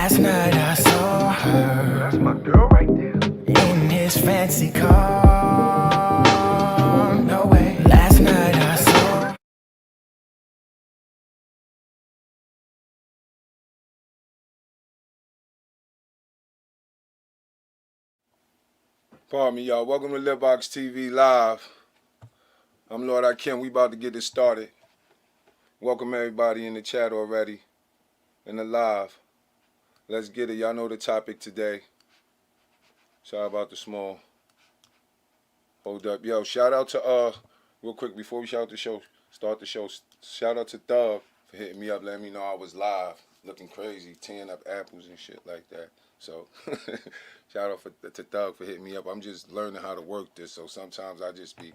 Last night I saw her. That's my girl right there. In his fancy car. No way. Last night I saw. Pardon me, y'all. Welcome to litboxtv Live. I'm Lordikim. We about to get this started. Welcome everybody in the chat already. In the live. Let's get it. Y'all know the topic today. Sorry about the small. Hold up. Yo, shout out to, real quick, before we start the show, shout out to Thug for hitting me up, letting me know I was live. Looking crazy, tearing up apples and shit like that. So, shout out to Thug for hitting me up. I'm just learning how to work this, so sometimes I just be,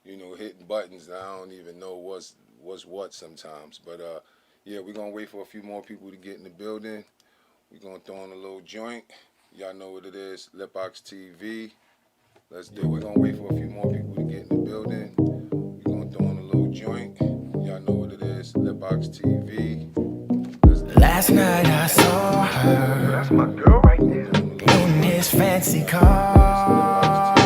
hitting buttons and I don't even know what's what sometimes. But, yeah, we're going to wait for a few more people to get in the building. We're going to throw on a little joint. Y'all know what it is, litboxtv. Let's do it. We're going to wait for a few more people to get in the building. We're going to throw on a little joint. Y'all know what it is, litboxtv. Last night I saw her. That's my girl right there. In his fancy car.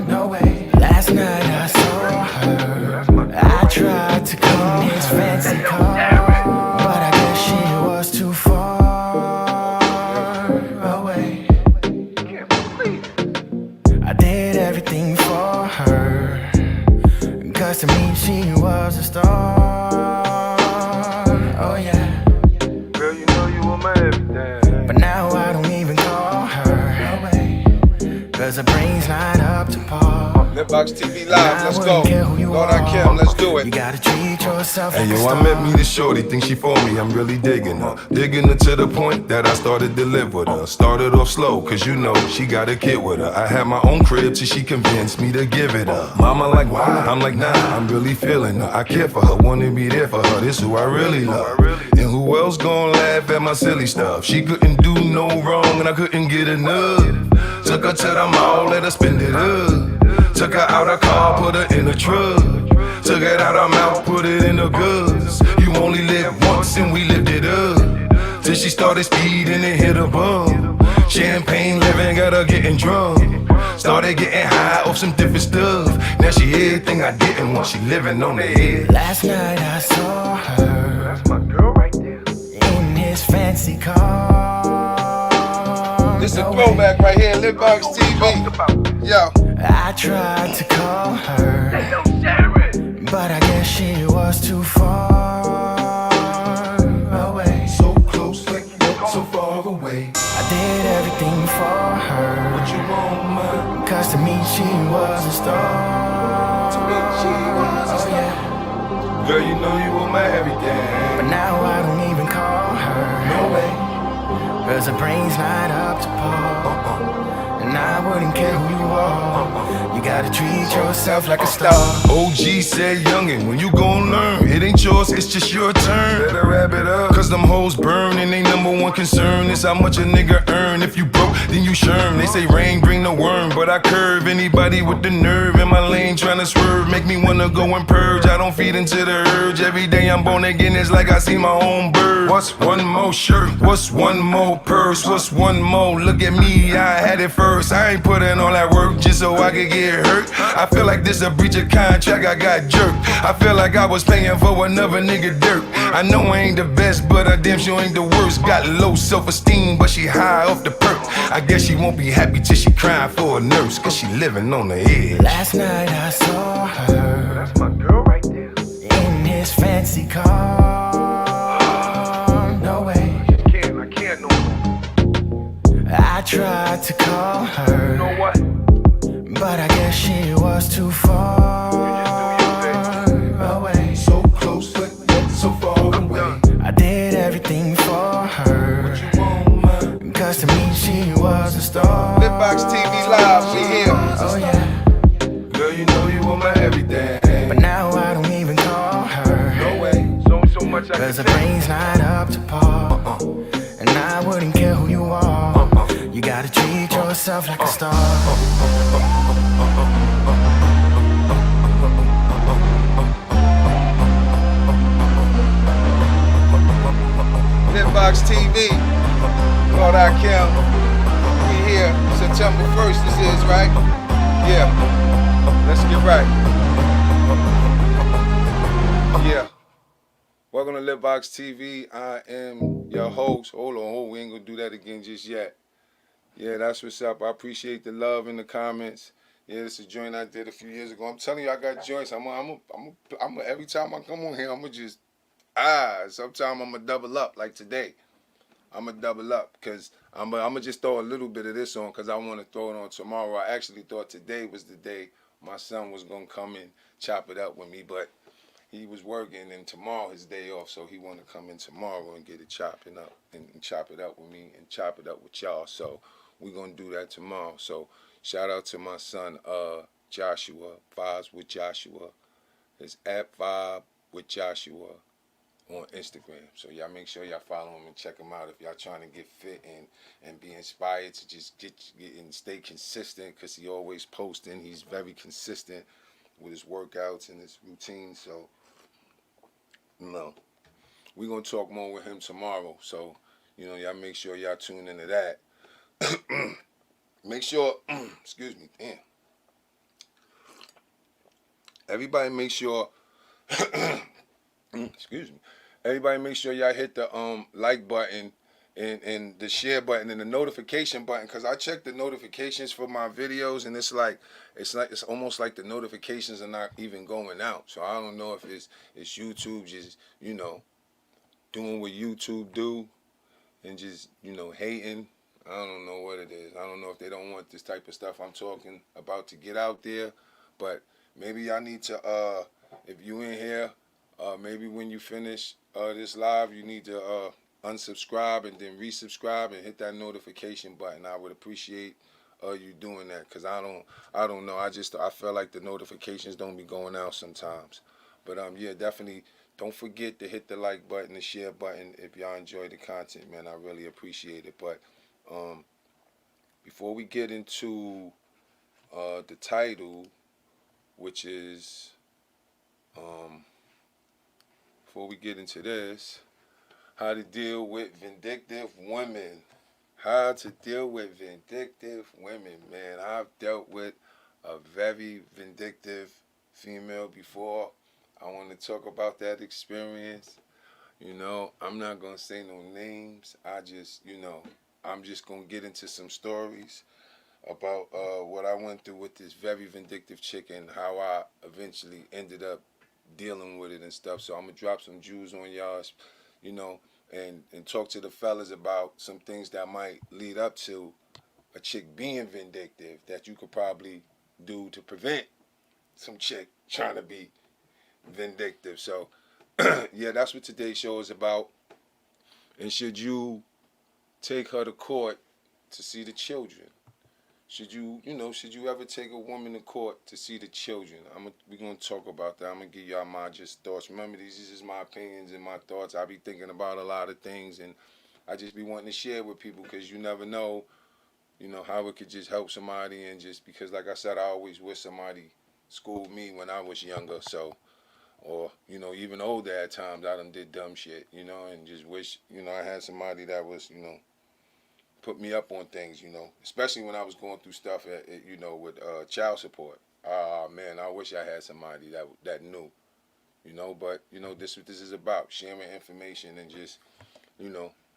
No way. Last night I saw her. I tried to call his fancy car, but I guess she was too far away. I did everything for her, 'cause to me she was a star. Oh yeah. Girl, you know you were my everything. But now I don't even call her. No way. 'Cause her brain's not up to par. litboxtv Live, let's go. Lordikim, let's do it. You gotta treat yourself Hey like yo, a I star. met me the shorty, think she for me, I'm really digging her. Digging her to the point that I started to live with her. Started off slow, cause she got a kid with her. I had my own crib till she convinced me to give it up. Mama like, why? I'm like, nah, I'm really feeling her. I care for her, wanna be there for her, this who I really love. And who else gon' laugh at my silly stuff? She couldn't do no wrong and I couldn't get enough. Took her to the mall, let her spend it up. Took her out her car, put her in the truck. Took it out her mouth, put it in the goods. You only live once and we lived it up. Till she started speeding and hit a bum. Champagne living, got her getting drunk. Started getting high off some different stuff. Now she everything I didn't want, she living on the edge. Last night I saw her. That's my girl right there. In his fancy car. This is a No throwback right here, litboxtv. Yo. I tried to call her, but I guess she was too far away. So close, like so far away. I did everything for her, What you want, man? 'cause to me she was a star. To me, she was a Oh star. yeah. Girl, you know you were my everything. But now I don't even call her. No way. 'Cause her brain's not up to par. And I wouldn't care who you are. You gotta treat yourself like a star. OG said, youngin', when you gon' learn, it ain't yours, it's just your turn. Better wrap it up, 'cause them hoes burn, and they number one concern is how much a nigga earn. If you broke, then you sherm. They say rain bring the worm, but I curve anybody with the nerve in my lane tryna swerve. Make me wanna go and purge. I don't feed into the urge. Every day I'm born again, it's like I see my own bird. What's one more shirt? What's one more purse? What's one more? Look at me, I had it first. I ain't put in all that work just so I could get hurt. I feel like this a breach of contract, I got jerked. I feel like I was paying for another nigga dirt. I know I ain't the best, but I damn sure ain't the worst. Got low self-esteem, but she high off the perk. I guess she won't be happy till she crying for a nurse, 'cause she living on the edge. Last night I saw her. That's my girl right there. In his fancy car. No way. I can't no more. I tried to call her, You know what? but I guess she was too far away. So close, but so far away. I did everything for her, 'cause to me she was a star. litboxtv Live, we here. Oh yeah. Girl, you know you were my everything. But now I don't even call her, No way. So much I 'cause can her brain's not up to par. And I wouldn't care who you are. You gotta treat yourself like a star. litboxtv. Lordikim, we here, September 1st this is, right? Yeah, let's get right. Yeah, welcome to Litbox TV. I am your host. Hold on, we ain't gonna do that again just yet. Yeah, that's what's up. I appreciate the love in the comments. Yeah, this is a joint I did a few years ago. I'm telling you, I got joints. Every time I come on here, I'm gonna just, sometimes I'm gonna double up, like today. I'm gonna double up, because I'm gonna just throw a little bit of this on, because I want to throw it on tomorrow. I actually thought today was the day my son was gonna come and chop it up with me, but he was working, and tomorrow his day off, so he want to come in tomorrow and get it chopping up and chop it up with me and chop it up with y'all. So we're gonna do that tomorrow. So shout out to my son Joshua, Vibes with Joshua. It's at Vibe with Joshua on Instagram. So y'all make sure y'all follow him and check him out if y'all trying to get fit and be inspired to just get and stay consistent, because he always posting. He's very consistent with his workouts and his routine. So no, we're going to talk more with him tomorrow. So, y'all make sure y'all tune into that. Make sure, excuse me, damn. Everybody make sure, excuse me. Everybody make sure y'all hit the like button and the share button and the notification button, because I check the notifications for my videos, and it's almost like the notifications are not even going out. So I don't know if it's YouTube just doing what YouTube do and just hating. I don't know what it is. I don't know if they don't want this type of stuff I'm talking about to get out there, but maybe y'all need to if you in here, maybe when you finish this live, you need to unsubscribe and then resubscribe and hit that notification button. I would appreciate you doing that, because I don't know. I feel like the notifications don't be going out sometimes. But yeah, definitely don't forget to hit the like button, the share button if y'all enjoy the content, man. I really appreciate it. But before we get into the title, which is before we get into this, how to deal with vindictive women. How to deal with vindictive women, man. I've dealt with a very vindictive female before. I want to talk about that experience. I'm not going to say no names. I'm just going to get into some stories about what I went through with this very vindictive chick and how I eventually ended up dealing with it and stuff. So I'm going to drop some jewels on y'all, and talk to the fellas about some things that might lead up to a chick being vindictive that you could probably do to prevent some chick trying to be vindictive. So yeah, that's what today's show is about. And should you take her to court to see the children? Should you ever take a woman to court to see the children? We're going to talk about that. I'm going to give y'all my just thoughts. Remember, these is just my opinions and my thoughts. I be thinking about a lot of things, and I just be wanting to share with people, because you never know, how it could just help somebody. And just because, like I said, I always wish somebody schooled me when I was younger. So, or, even older at times, I done did dumb shit, and just wish, I had somebody that was, put me up on things, especially when I was going through stuff, with child support. Man, I wish I had somebody that knew, but, this is what this is about, sharing information and just,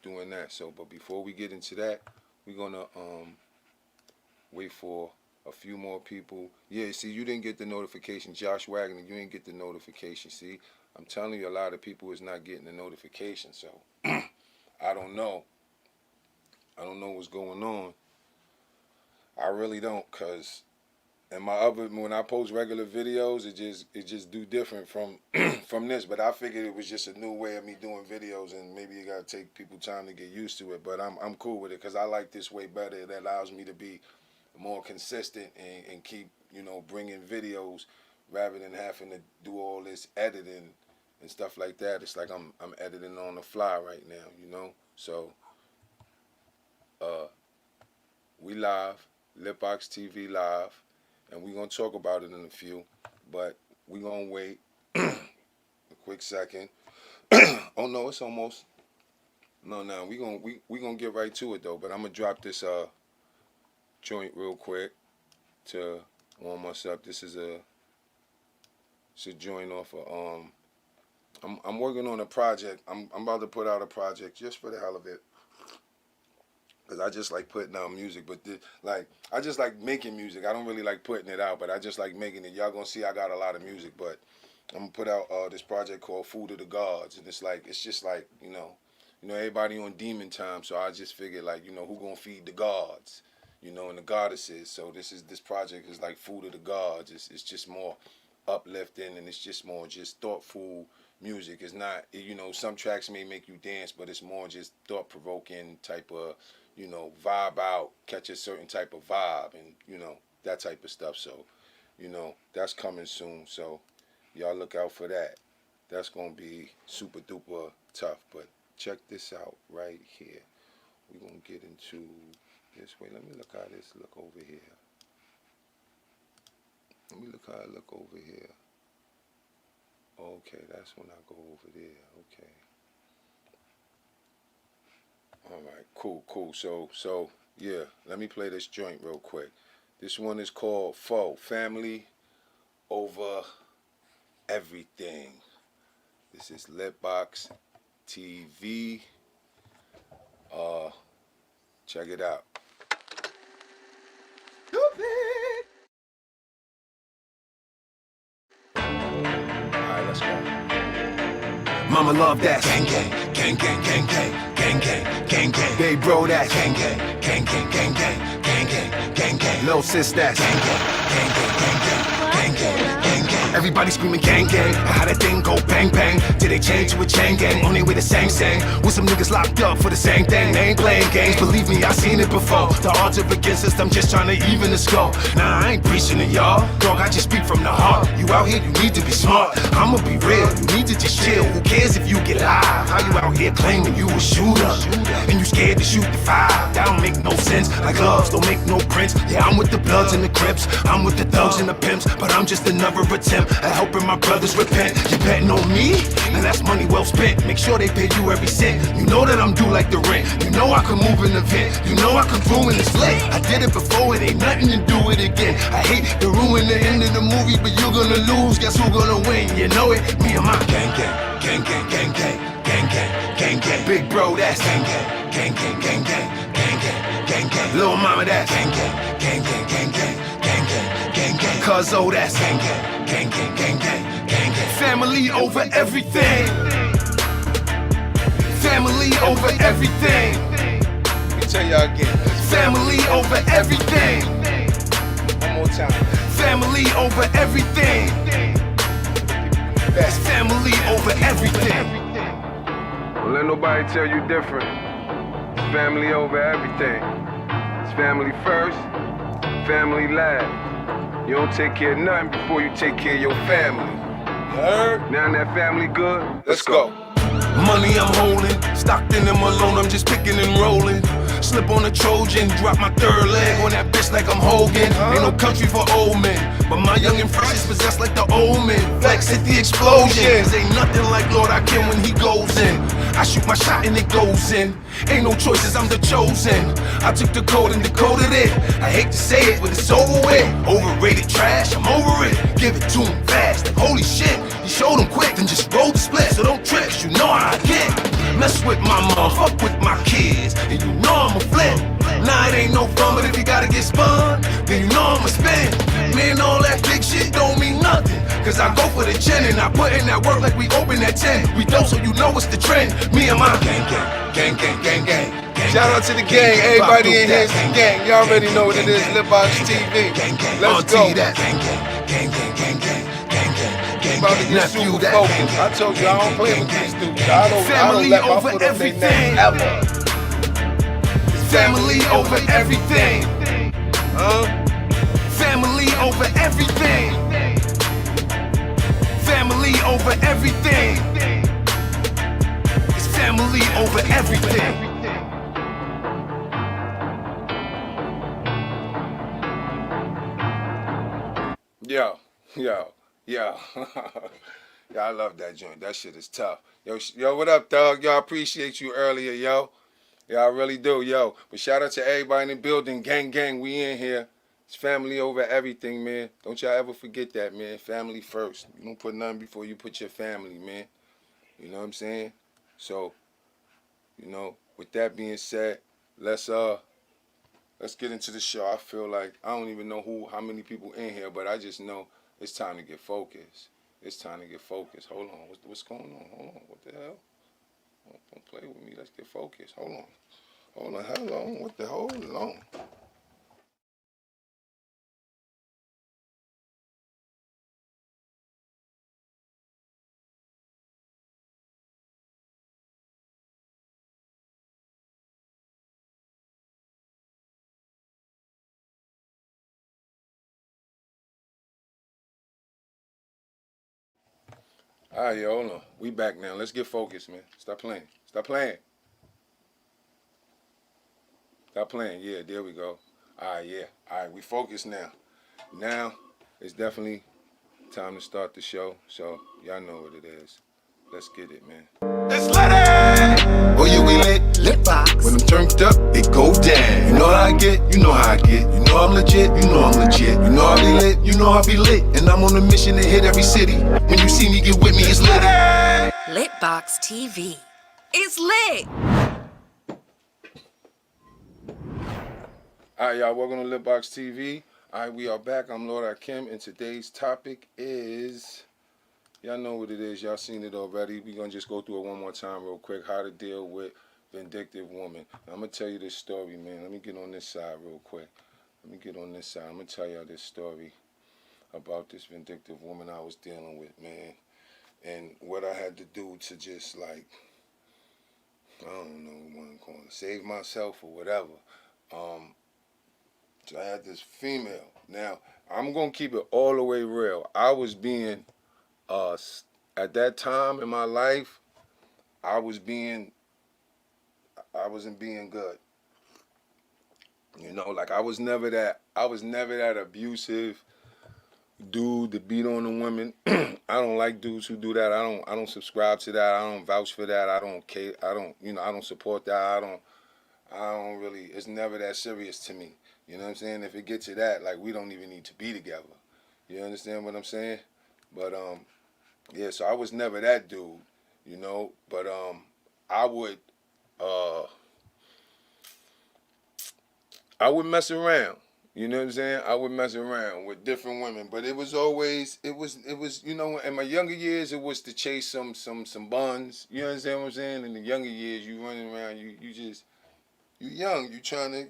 doing that. So, but before we get into that, we're going to wait for a few more people. Yeah, see, you didn't get the notification. Josh Wagner, you didn't get the notification. See, I'm telling you, a lot of people is not getting the notification, so I don't know. I don't know what's going on. I really don't, because when I post regular videos, it just do different from from this. But I figured it was just a new way of me doing videos, and maybe you gotta take people time to get used to it. But I'm cool with it, because I like this way better. It allows me to be more consistent and keep bringing videos rather than having to do all this editing and stuff like that. It's like I'm editing on the fly right now, So we live, Litbox TV live, and we're going to talk about it in a few, but we're going to wait a quick second. Oh no, it's almost No, we gonna get right to it though. But I'm gonna drop this joint real quick to warm us up. This is a joint off of I'm working on a project. I'm about to put out a project just for the hell of it. Cause I just like putting out music, but I just like making music. I don't really like putting it out, but I just like making it. Y'all gonna see I got a lot of music, but I'm gonna put out this project called Food of the Gods, and it's just like you know everybody on demon time, so I just figured like who gonna feed the gods, and the goddesses. So this project is like Food of the Gods. It's just more uplifting, and it's just more just thoughtful music. It's not some tracks may make you dance, but it's more just thought provoking type of vibe out, catch a certain type of vibe, and that type of stuff. So that's coming soon. So y'all look out for that. That's gonna be super duper tough. But check this out right here. We're gonna get into this way. Let me look how this look over here. Let me look how I look over here. Okay, that's when I go over there. Okay. All right, cool. So yeah, let me play this joint real quick. This one is called Foe, Family Over Everything. This is litboxtv. Check it out. Alright, let's go. Mama love that. Gang gang, gang gang, gang gang, gang gang, gang gang. Babe bro that. Gang gang, gang gang, gang gang, gang gang, gang gang. Lil sis that. Gang gang, gang gang, gang gang, gang gang, gang gang. Everybody screaming gang gang. How that thing go bang bang. Did they change to a chain gang? On their way to sang sang. With some niggas locked up for the same thing. They ain't playing games. Believe me, I seen it before. The odds are against us. I'm just trying to even the score. Nah, I ain't preaching to y'all. Dog, I just speak from the heart. You out here, you need to be smart. I'ma be real. You need to just chill. Who cares if you get live? How you out here claiming you a shooter? And you scared to shoot the five? That don't make no sense. Like gloves don't make no prints. Yeah, I'm with the Bloods and the Crips. I'm with the thugs and the pimps. But I'm just another attempt at helping my brothers repent. You betting on me? And that's money well spent. Make sure they pay you every cent. You know that I'm due like the rent. You know I can move an event. You know I can ruin this flick. I did it before, it ain't nothing to do it again. I hate to ruin the end of the movie, but you're gonna lose. Guess who gonna win? You know it, me and my Gang gang, gang gang, gang gang, gang gang, gang gang. big bro that's Gang gang, gang gang, gang gang, gang gang, gang gang. little mama that's Gang gang, gang gang, gang gang, gang gang, gang gang. cuzzo that's Gang gang, gang gang, gang gang, gang gang. family over everything. Family over everything. Let me tell y'all again. Family over everything. One more time. Family over everything. That's family over everything. Don't let nobody tell you different. It's family over everything. It's family first, family last. You don't take care of nothing before you take care of your family. You heard? Now that family good, Let's go. Money I'm holding, Stockton and Malone, I'm just picking and rolling. Slip on a Trojan, drop my third leg on that bitch like I'm Hogan. Ain't no country for old men, but my young and fresh is possessed like the old men. Flex hit the explosion, cause ain't nothing like Lordikim when he goes in. I shoot my shot and it goes in. Ain't no choices, I'm the chosen. I took the code and decoded it. I hate to say it, but it's over with. Overrated trash, I'm over it. Give it to him fast, like holy shit. You showed him quick, then just roll the split. So don't trip, cause you know how I get. Mess with my mom, fuck with my kids, and you know I'ma flip. Nah, it ain't no fun, but if you gotta get spun, then you know I'ma spin. Man, all that big shit don't mean nothing, cause I go for the chin and I put in that work like we open at 10. We don't, so you know it's the trend. Me and my Gang gang, gang gang, gang gang, gang. Shout out to the gang. Everybody in here is the gang. Y'all already know what it is. litboxtv. Let's go. that. Gang gang, gang gang, gang gang, gang gang, gang About to gang. get Nephew, super that focused. I told you I don't play with these dudes. I don't Family let my over foot on their everything. neck ever. Family over everything. Huh? Family over everything. Family over everything. It's family over everything. Yo. Yeah, I love that joint. That shit is tough. Yo, what up, dog? Yo, I appreciate you earlier, yo. Yeah, I really do, yo. But shout out to everybody in the building. Gang, gang, we in here. It's family over everything, man. Don't y'all ever forget that, man. Family first. You don't put nothing before you put your family, man. You know what I'm saying? So, with that being said, let's get into the show. I feel like I don't even know how many people in here, but I just know it's time to get focused. It's time to get focused. Hold on, what's going on? Hold on, what the hell? Don't play with me. Let's get focused. Hold on, hold on. What the hold on? All right, yo, hold on. We back now. Let's get focused, man. Stop playing. Stop playing. Stop playing. Yeah, there we go. All right, yeah. All right, we focused now. Now it's definitely time to start the show. So y'all know what it is. Let's get it, man. Let's let it. Oh, yeah, we lit box. When I'm turned up, it go down. You know how I get, you know how I get. You know I'm legit, you know I'm legit. You know I be lit, you know I be lit. And I'm on a mission to hit every city. When you see me, get with me, it's lit. litboxtv. It's lit. All right, y'all, welcome to Litbox TV. All right, we are back. I'm Lordikim, and today's topic is, y'all know what it is. Y'all seen it already. We're going to just go through it one more time real quick, how to deal with vindictive woman. Now, I'm going to tell you this story, man. Let me get on this side real quick. I'm going to tell y'all this story about this vindictive woman I was dealing with, man, and what I had to do to just, like, I don't know what I'm calling it, save myself or whatever. So I had this female. Now, I'm going to keep it all the way real. I was being, at that time in my life, I wasn't being good. Like I was never that abusive dude to beat on the women. I don't like dudes who do that. I don't subscribe to that. I don't vouch for that. I don't support that. I don't really, it's never that serious to me. You know what I'm saying? If it gets to that, like, we don't even need to be together. You understand what I'm saying? But, yeah, so I was never that dude, but, I would mess around. You know what I'm saying? I would mess around with different women, but it was always, in my younger years, it was to chase some buns. You understand what I'm saying? In the younger years, you running around, you young, you trying to,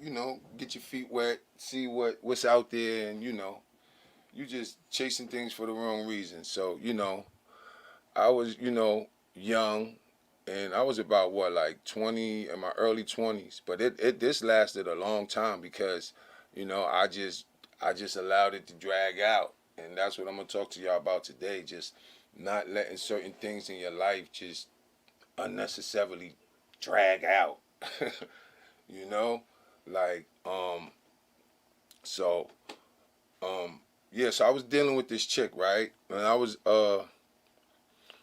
get your feet wet, see what's out there, and, you just chasing things for the wrong reasons. So, I was, young, and I was about, like 20, in my early 20s. But this lasted a long time because, I just allowed it to drag out. And that's what I'm going to talk to y'all about today. Just not letting certain things in your life just unnecessarily drag out. Like, so yeah, so I was dealing with this chick, right? And I was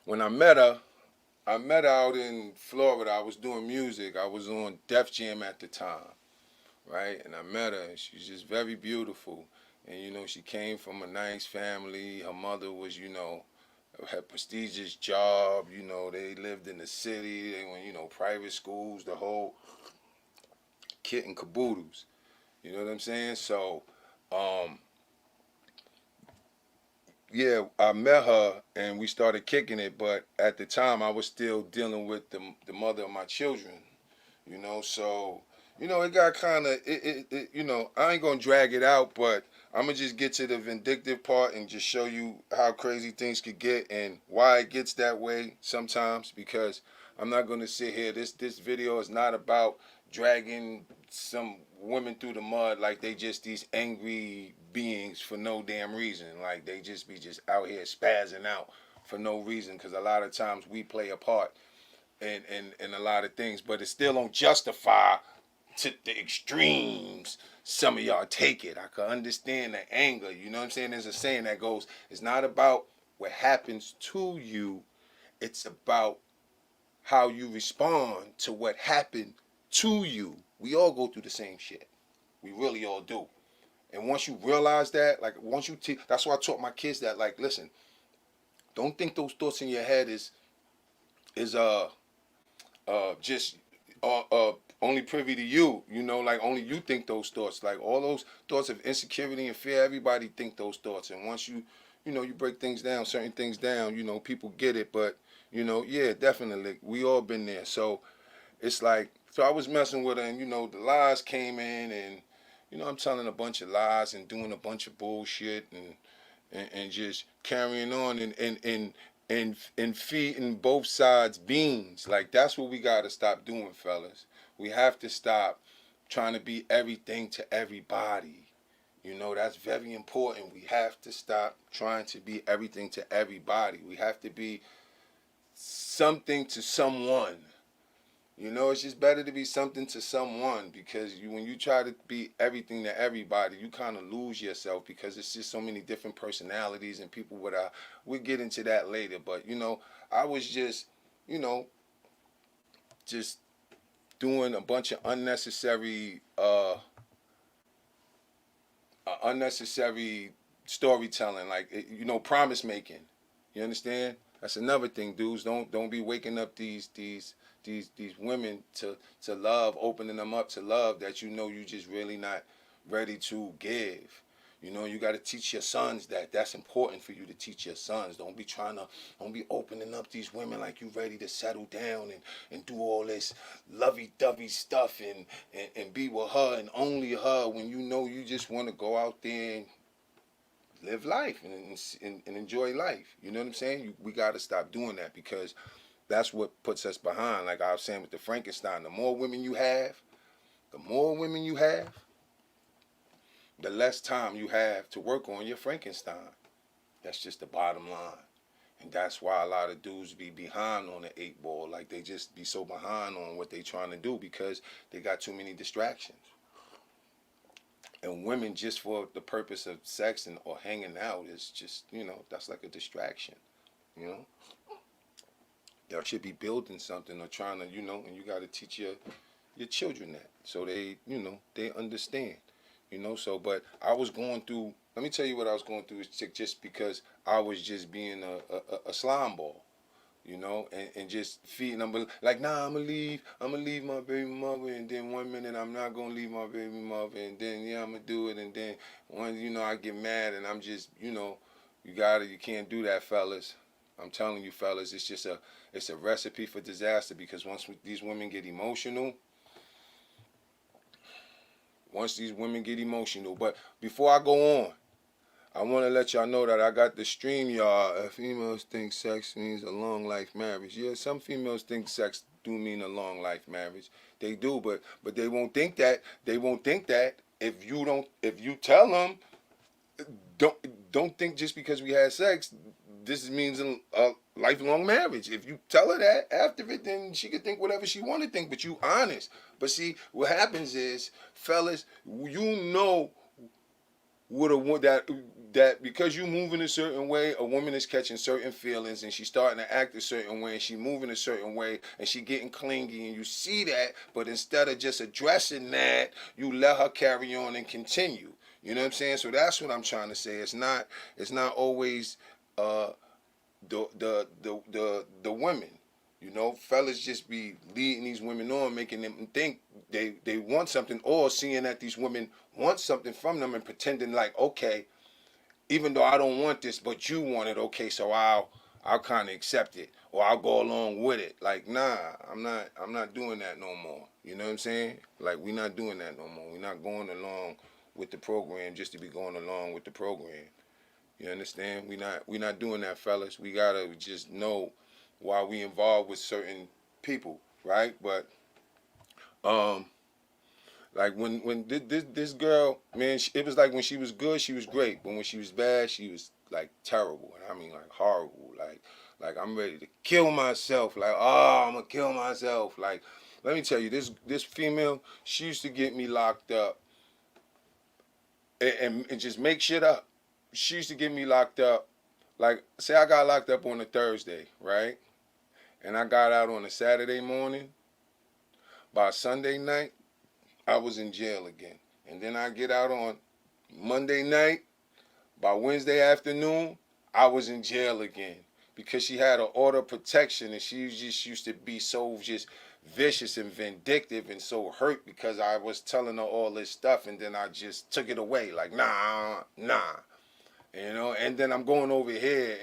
when I met her out in Florida. I was doing music. I was on Def Jam at the time, right? And I met her, and she's just very beautiful. And she came from a nice family. Her mother was, had a prestigious job. They lived in the city. They went, private schools, the whole kit and caboodles. You know what I'm saying? So, yeah, I met her and we started kicking it, but at the time I was still dealing with the mother of my children. So, it got kind of, I ain't gonna drag it out, but I'm gonna just get to the vindictive part and just show you how crazy things could get and why it gets that way sometimes, because I'm not gonna sit here. This video is not about dragging some women through the mud like they just these angry beings for no damn reason. Like they just be out here spazzing out for no reason, because a lot of times we play a part in a lot of things, but it still don't justify to the extremes some of y'all take it. I could understand the anger. You know what I'm saying? There's a saying that goes, it's not about what happens to you. It's about how you respond to what happened to you. We all go through the same shit. We really all do. And once you realize that, like once you that's why I taught my kids that, like, listen, don't think those thoughts in your head is just only privy to you, you know, like only you think those thoughts. Like all those thoughts of insecurity and fear, everybody think those thoughts. And once you know, you break things down, certain things down, you know, people get it. But, you know, yeah, definitely, we all been there. So it's like, so I was messing with her, and, you know, the lies came in, and, you know, I'm telling a bunch of lies and doing a bunch of bullshit and just carrying on and feeding both sides beans. Like, that's what we got to stop doing, fellas. We have to stop trying to be everything to everybody. You know, that's very important. We have to stop trying to be everything to everybody. We have to be something to someone. You know, it's just better to be something to someone, because when you try to be everything to everybody, you kind of lose yourself, because it's just so many different personalities and people with we'll get into that later. But, you know, I was just, you know, just doing a bunch of unnecessary storytelling, like, you know, promise making. You understand? That's another thing, dudes. Don't be waking up these women to love, opening them up to love that you know you just really not ready to give. You know, you got to teach your sons that. That's important for you to teach your sons. Don't be opening up these women like you ready to settle down and do all this lovey-dovey stuff and be with her and only her, when you know you just want to go out there and live life and enjoy life. You know what I'm saying? We got to stop doing that, because that's what puts us behind. Like I was saying with the Frankenstein, the more women you have, the less time you have to work on your Frankenstein. That's just the bottom line. And that's why a lot of dudes be behind on the 8 ball. Like, they just be so behind on what they trying to do, because they got too many distractions. And women, just for the purpose of sex or hanging out, is just, you know, that's like a distraction, you know? Y'all should be building something or trying to, you know, and you got to teach your children that, so they, you know, they understand, you know. So, but I was going through, let me tell you what I was going through, just because I was just being a slime ball, you know, and just feeding them, like, nah, I'm gonna leave my baby mother, and then 1 minute I'm not gonna leave my baby mother, and then, yeah, I'm gonna do it, and then when, you know, I get mad, and I'm just, you know, you can't do that, fellas. I'm telling you, fellas, it's a recipe for disaster, because once these women get emotional, but before I go on, I want to let y'all know that I got the stream, y'all. Females think sex means a long life marriage. Yeah, some females think sex do mean a long life marriage. They do, but they won't think that. They won't think that if you tell them, don't think just because we had sex, this means a lifelong marriage. If you tell her that after it, then she could think whatever she want to think, but you honest. But see, what happens is, fellas, you know that because you move in a certain way, a woman is catching certain feelings, and she's starting to act a certain way, and she moving a certain way, and she getting clingy, and you see that, but instead of just addressing that, you let her carry on and continue. You know what I'm saying? So that's what I'm trying to say. It's not always the women. You know, fellas just be leading these women on, making them think they want something, or seeing that these women want something from them and pretending like, okay, even though I don't want this, but you want it, okay, so I'll kind of accept it, or I'll go along with it. Like, nah, I'm not doing that no more. You know what I'm saying? Like, we're not doing that no more. We're not going along with the program just to be going along with the program. You understand? We're not doing that, fellas. We gotta just know why we involved with certain people, right? But like when this girl, man, it was like when she was good, she was great, but when she was bad, she was like terrible, and I mean like horrible, like I'm ready to kill myself, like, oh, I'm gonna kill myself. Like, let me tell you, this female, she used to get me locked up and just make shit up. She used to get me locked up like, say I got locked up on a Thursday, right? And I got out on a Saturday morning. By Sunday night, I was in jail again. And then I get out on Monday night. By Wednesday afternoon, I was in jail again. Because she had an order of protection and she just used to be so just vicious and vindictive and so hurt because I was telling her all this stuff and then I just took it away. Like, nah. You know, and then I'm going over here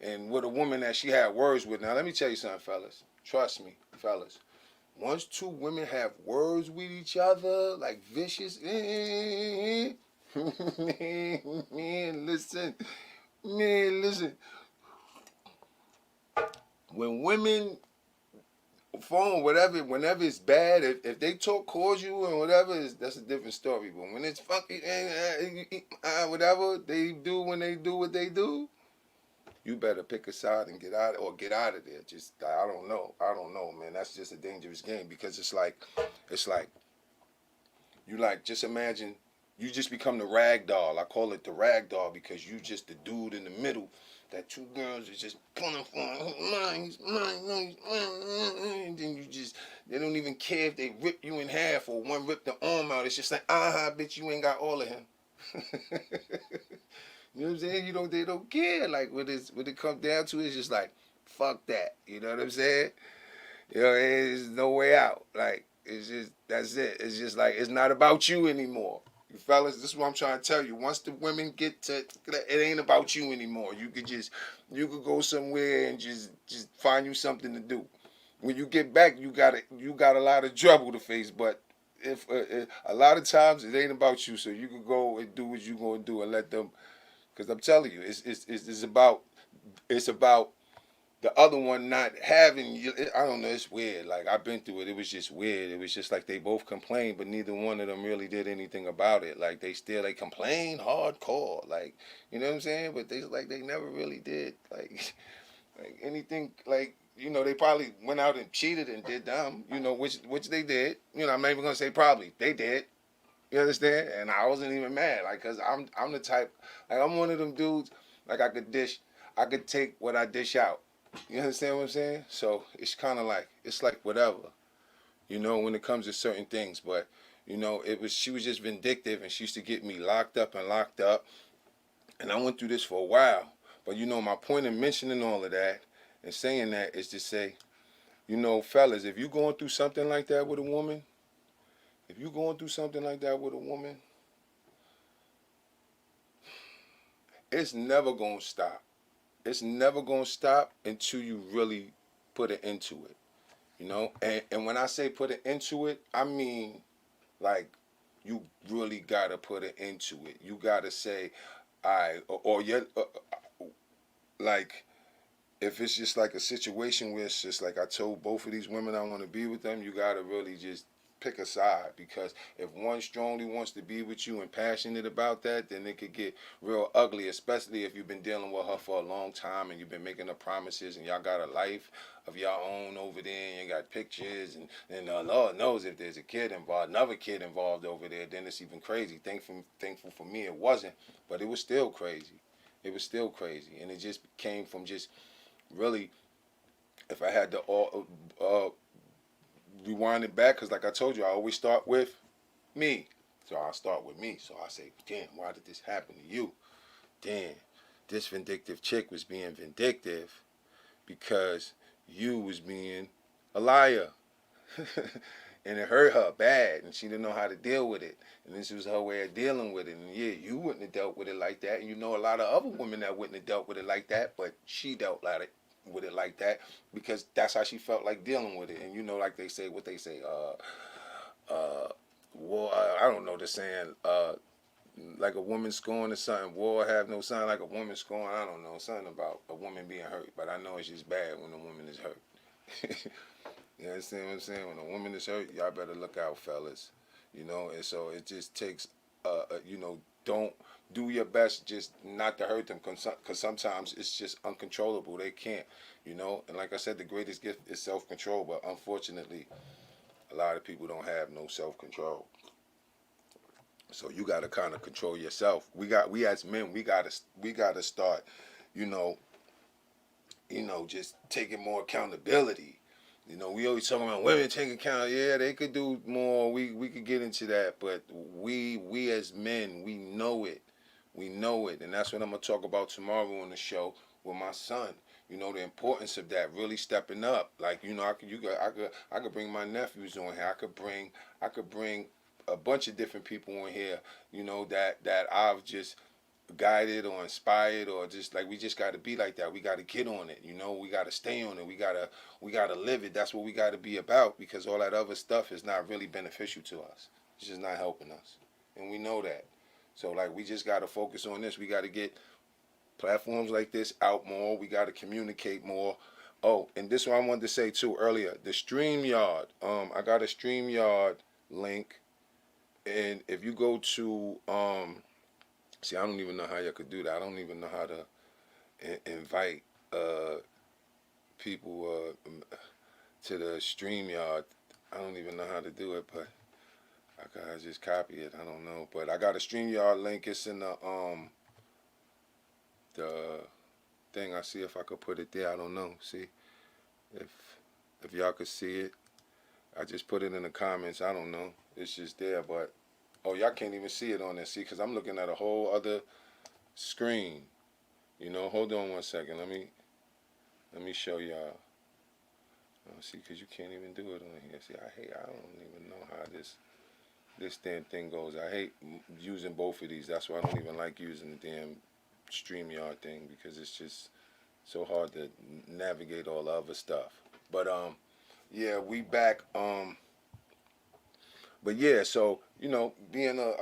and with a woman that she had words with. Now, let me tell you something, fellas. Trust me, fellas. Once two women have words with each other, like vicious, man, listen. When women phone, whatever, whenever it's bad, if they calls you and whatever, that's a different story. But when it's fucking, whatever they do when they do what they do, you better pick a side and get out of there. Just I don't know, man. That's just a dangerous game because it's like you like just imagine you just become the rag doll. I call it the rag doll because you just the dude in the middle that two girls are just pulling for. Mine, and then they don't even care if they rip you in half or one rip the arm out. It's just like, bitch, you ain't got all of him. You know what I'm saying? They don't care. Like when it comes down to it, it's just like, fuck that. You know what I'm saying? There's no way out. Like it's just that's it. It's just like it's not about you anymore. You fellas, this is what I'm trying to tell you. Once the women get to it ain't about you anymore. You could go somewhere and just find you something to do. When you get back, you got a lot of trouble to face, but if a lot of times it ain't about you, so you can go and do what you gonna do and let them. Because I'm telling you, it's about the other one not having. I don't know. It's weird. Like I've been through it. It was just weird. It was just like they both complained, but neither one of them really did anything about it. Like they complained hardcore. Like you know what I'm saying? But they never really did like anything. Like they probably went out and cheated and did dumb. Which they did. I'm not even gonna say probably. They did. You understand? And I wasn't even mad, like, cause I'm the type, like I'm one of them dudes, like I could take what I dish out. You understand what I'm saying? So it's kind of like it's like whatever, when it comes to certain things. But she was just vindictive, and she used to get me locked up, and I went through this for a while. But my point in mentioning all of that and saying that is to say, fellas, if you're going through something like that with a woman. If you're going through something like that with a woman, it's never going to stop. It's never going to stop until you really put it into it, And when I say put it into it, I mean, like, you really got to put it into it. You got to say, like, if it's just like a situation where it's just like I told both of these women I want to be with them, you got to really just pick a side, because if one strongly wants to be with you and passionate about that, then it could get real ugly, especially if you've been dealing with her for a long time and you've been making her promises and y'all got a life of your own over there and you got pictures and Lord knows if there's another kid involved over there, then it's even crazy. Thankful for me it wasn't, but it was still crazy. It was still crazy, and it just came from just really, if I had to rewind it back, because like I told you, I always start with me. So I start with me. So I say, damn, why did this happen to you? Damn, this vindictive chick was being vindictive because you was being a liar. And it hurt her bad, and she didn't know how to deal with it. And this was her way of dealing with it. And yeah, you wouldn't have dealt with it like that. And a lot of other women that wouldn't have dealt with it like that, but she dealt with it like that because that's how she felt like dealing with it. And like they say, war, I don't know the saying, like a woman scorned or something, war have no sign like a woman scorned. I don't know, something about a woman being hurt, but I know it's just bad when a woman is hurt. You understand what I'm saying? When a woman is hurt, y'all better look out, fellas. And so it just takes, don't do your best just not to hurt them, because sometimes it's just uncontrollable. They can't, And like I said, the greatest gift is self-control, but unfortunately, a lot of people don't have no self-control. So you got to kind of control yourself. We as men, we got to start, just taking more accountability. We always talking about women taking account. Yeah, they could do more. We could get into that, but we as men, we know it. We know it, and that's what I'm gonna talk about tomorrow on the show with my son. The importance of that, really stepping up. Like, I could bring my nephews on here. I could bring a bunch of different people on here. That I've just guided or inspired, or just like, we just got to be like that. We got to get on it. We got to stay on it. We got to live it. That's what we got to be about, because all that other stuff is not really beneficial to us. It's just not helping us, and we know that. So, like, we just got to focus on this. We got to get platforms like this out more. We got to communicate more. Oh, and this one I wanted to say too earlier, the StreamYard. I got a StreamYard link, and if you go to see, I don't even know how you could do that. I don't even know how to invite people to the StreamYard. I don't even know how to do it, but I gotta just copy it. I don't know, but I got a StreamYard link. It's in the thing. I see if I could put it there. I don't know. See if y'all could see it. I just put it in the comments. I don't know. It's just there, but oh, y'all can't even see it on there. See, because I'm looking at a whole other screen. Hold on one second. Let me show y'all. See, because you can't even do it on here. See, I don't even know how this damn thing goes. I hate using both of these. That's why I don't even like using the damn StreamYard thing, because it's just so hard to navigate all the other stuff. But yeah, we back. But yeah, so being a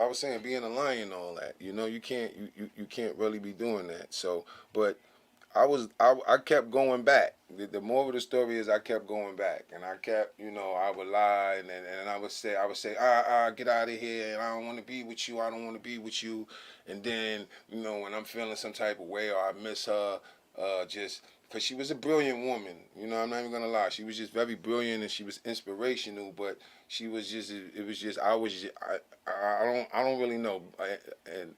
lion and all that, you can't really be doing that. So, but I kept going back. The moral of the story is I kept going back, and I kept, I would lie, and I would say, get out of here, and I don't want to be with you. I don't want to be with you. And then, when I'm feeling some type of way, or I miss her, just because she was a brilliant woman. I'm not even gonna lie. She was just very brilliant, and she was inspirational. But she was just, I don't really know.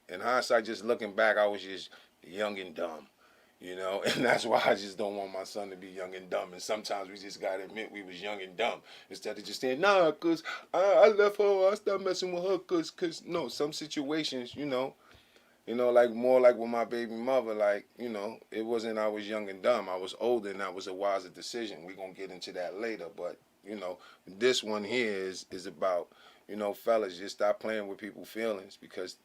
In hindsight, just looking back, I was just young and dumb. And that's why I just don't want my son to be young and dumb. And sometimes we just gotta admit we was young and dumb, instead of just saying, nah, cause I left her, I stopped messing with her, cause no, some situations, like more like with my baby mother, like, it wasn't I was young and dumb. I was older, and that was a wiser decision. We're gonna get into that later, but this one here is about, fellas, just stop playing with people's feelings, because,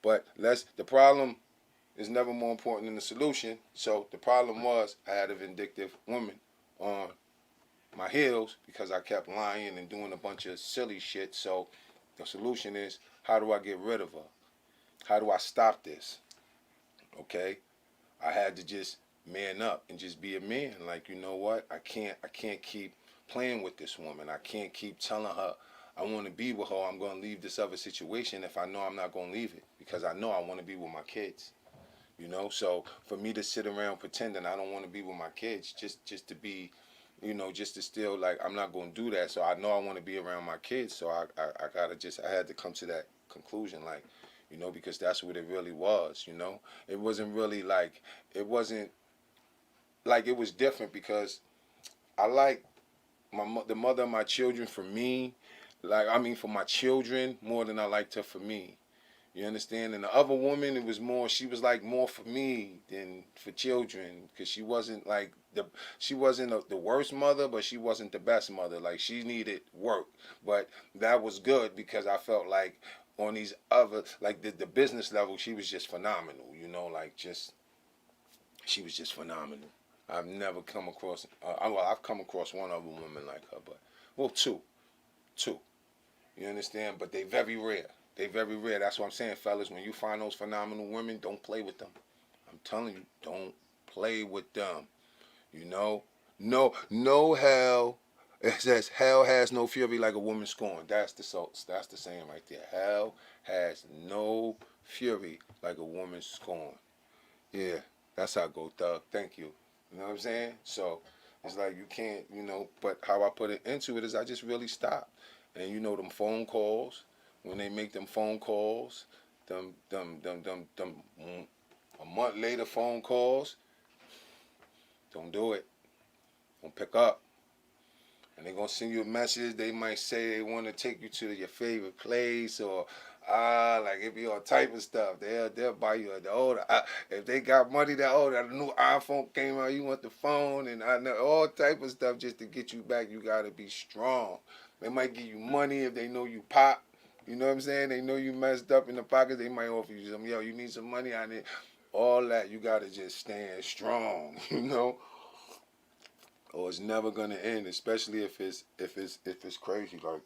but the problem is never more important than the solution. So the problem was, I had a vindictive woman on my heels because I kept lying and doing a bunch of silly shit. So the solution is, how do I get rid of her? How do I stop this? Okay? I had to just man up and just be a man. Like, you know what? I can't keep playing with this woman. I can't keep telling her I want to be with her. I'm going to leave this other situation if I know I'm not going to leave it, because I know I want to be with my kids. So for me to sit around pretending I don't want to be with my kids, just to be, just to still, like, I'm not going to do that. So I know I want to be around my kids. So I had to come to that conclusion, like, because that's what it really was. It wasn't really like, it wasn't like, it was different, because I like the mother of my children for me, for my children more than I liked her for me. You understand? And the other woman, she was like more for me than for children, because she wasn't like the worst mother, but she wasn't the best mother. Like, she needed work, but that was good, because I felt like on these other, like the business level, she was just phenomenal. She was just phenomenal. I've never come across, I've come across one other woman like her, but, well, two. You understand? But they very rare. They very rare. That's what I'm saying, fellas. When you find those phenomenal women, don't play with them. I'm telling you, don't play with them. No hell. It says hell has no fury like a woman scorned. That's the saying right there. Hell has no fury like a woman scorned. Yeah, that's how I go, Thug. Thank you. You know what I'm saying? So it's like, you can't, but how I put it into it is I just really stopped. And them phone calls, when they make them phone calls, them A month later, phone calls. Don't do it. Don't pick up. And they're going to send you a message. They might say they want to take you to your favorite place or, like it be all type of stuff. They'll buy you the older. If they got money that older, the new iPhone came out, you want the phone and I know all type of stuff just to get you back. You got to be strong. They might give you money if they know you pop. You know what I'm saying? They know you messed up in the pocket. They might offer you some, yo, you need some money. I need all that. You got to just stand strong, you know? Or it's never gonna end, especially if it's crazy. Like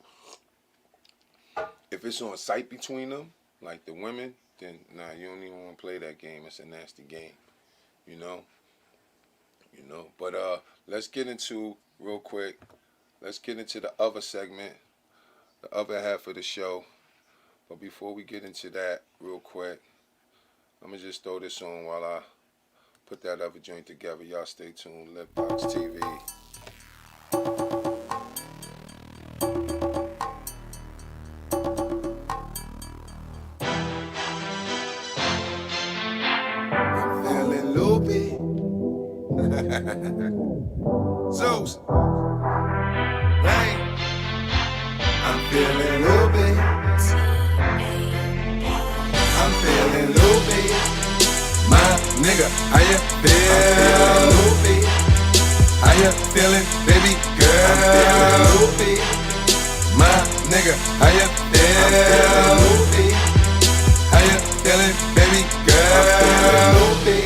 if it's on sight between them, like the women, then nah, you don't even want to play that game. It's a nasty game, you know. But let's get into real quick. Let's get into the other segment, the other half of the show. But before we get into that, real quick, I'm gonna just throw this on while I put that other joint together. Y'all stay tuned. Litbox TV. I'm feeling loopy. Zeus. Hey. I'm feeling loopy. I'm feeling loopy. My nigga, how you feel? Loopy. How you feeling, baby girl? Loopy. My nigga, how you feel? Loopy. How you feeling, baby girl? Loopy.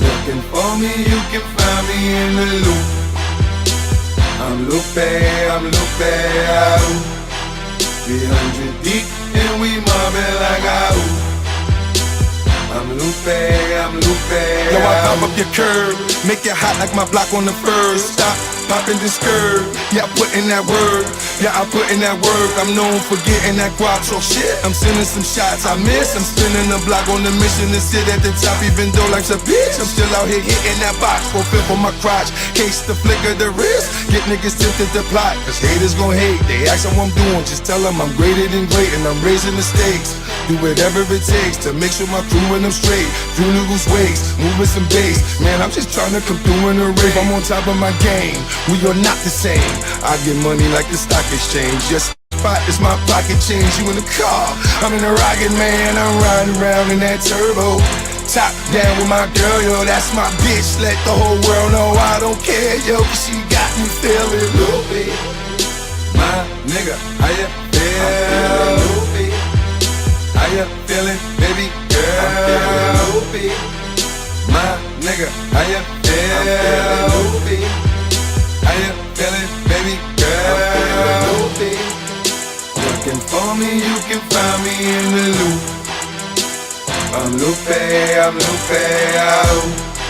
Looking for me, you can find me in the loop. I'm loopy, 300 deep and we mobbing like I I'm loopy. Yo, I pop up your curb, make it hot like my block on the first. Stop, popping this curb. Yeah, I put in that work. I'm known for getting that guap. So shit, I'm sending some shots I miss. I'm spinning the block on the mission to sit at the top. Even though life's a bitch, I'm still out here hitting that box. Fulfill for my crotch, case the flick of the wrist. Get niggas tempted to plot, cause haters gon' hate. They ask what I'm doing, just tell them I'm greater than great. And I'm raising the stakes. Do whatever it takes to make sure my crew and I'm straight. Few niggas waste, moving some bass. Man, I'm just trying to come through in a rave. I'm on top of my game, we are not the same. I get money like the stock exchange. Just spot is my pocket change. You in the car, I'm in a rocket, man. I'm riding around in that turbo. Top down with my girl, yo, that's my bitch. Let the whole world know I don't care, yo, cause she got me feeling loopy. My nigga, how you feel? Loopy. How you feeling, baby girl? Loopy. My nigga, how you feel? Loopy. How you feeling, baby girl? Loopy. Looking for me, you can find me in the loop. I'm loopy.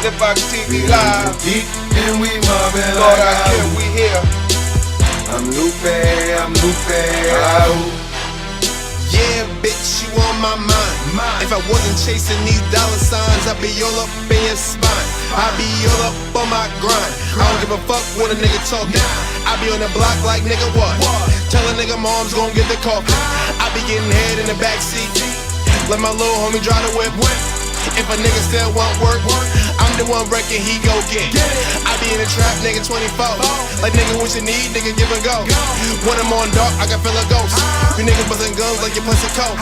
Litbox TV live. Deep and we mobbing Lordikim, we here. I'm loopy. Yeah, bitch, you on my mind. If I wasn't chasing these dollar signs, I'd be all up in your spine. I'd be all up on my grind. I don't give a fuck what a nigga talking. I be on the block like nigga what? Tell a nigga mom's gon' get the coffee. I be getting head in the backseat. Let my little homie drive the whip. If a nigga still want work, I'm the one wrecking, he go get it. I be in the trap, nigga 24. Like nigga, what you need, nigga, give and go. When I'm on dark, I can feel a ghost. You niggas bustin' guns like you pussy coat.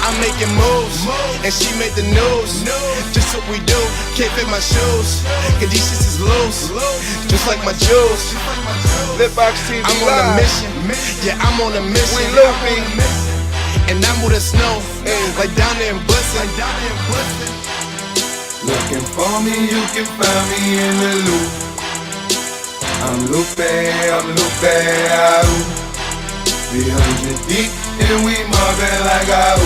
I'm making moves, and she made the news. Just what we do, can't fit my shoes. Cause these shits is loose, just like my jewels. Litbox TV I'm live. on a mission, yeah, I'm on a mission. We loopy. And I'm with the snow, like down there in Bustin'. Looking for me, you can find me in the loop. I'm loopy. 300 deep and we mobbing like I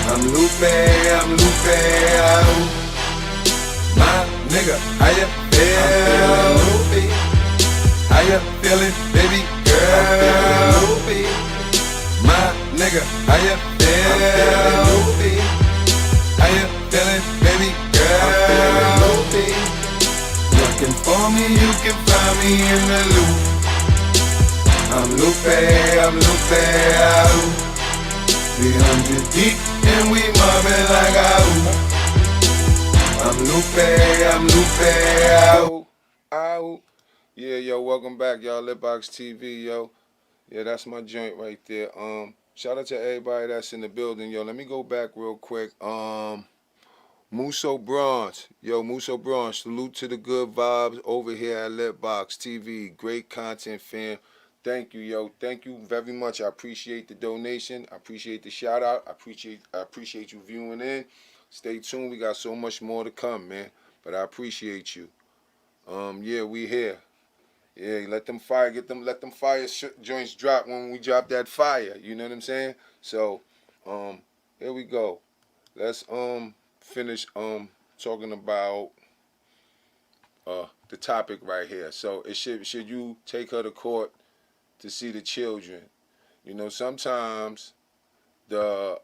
I'm loopy. My nigga, how you feel? Loopy. How you feeling, baby girl? Loopy. My nigga, how you feel? Loopy. How you feeling, baby girl? Loopy. Looking for me, you can find me in the loop. I'm loopy. 300 deep and we mobbing like I'm Lupe, Ow. Yeah, yo, welcome back, y'all. Litbox TV, yo. Yeah, that's my joint right there. Shout out to everybody that's in the building, yo. Let me go back real quick. Muso Bronze. Yo, Muso Bronze, salute to the good vibes over here at Litbox TV. Great content, fam. Thank you, yo. Thank you very much. I appreciate the donation. I appreciate the shout out. I appreciate you viewing in. Stay tuned. We got so much more to come, man. But I appreciate you. Yeah, we here. Yeah, let them fire joints drop when we drop that fire. You know what I'm saying? So, here we go. Let's finish talking about the topic right here. So, should you take her to court to see the children? You know, sometimes the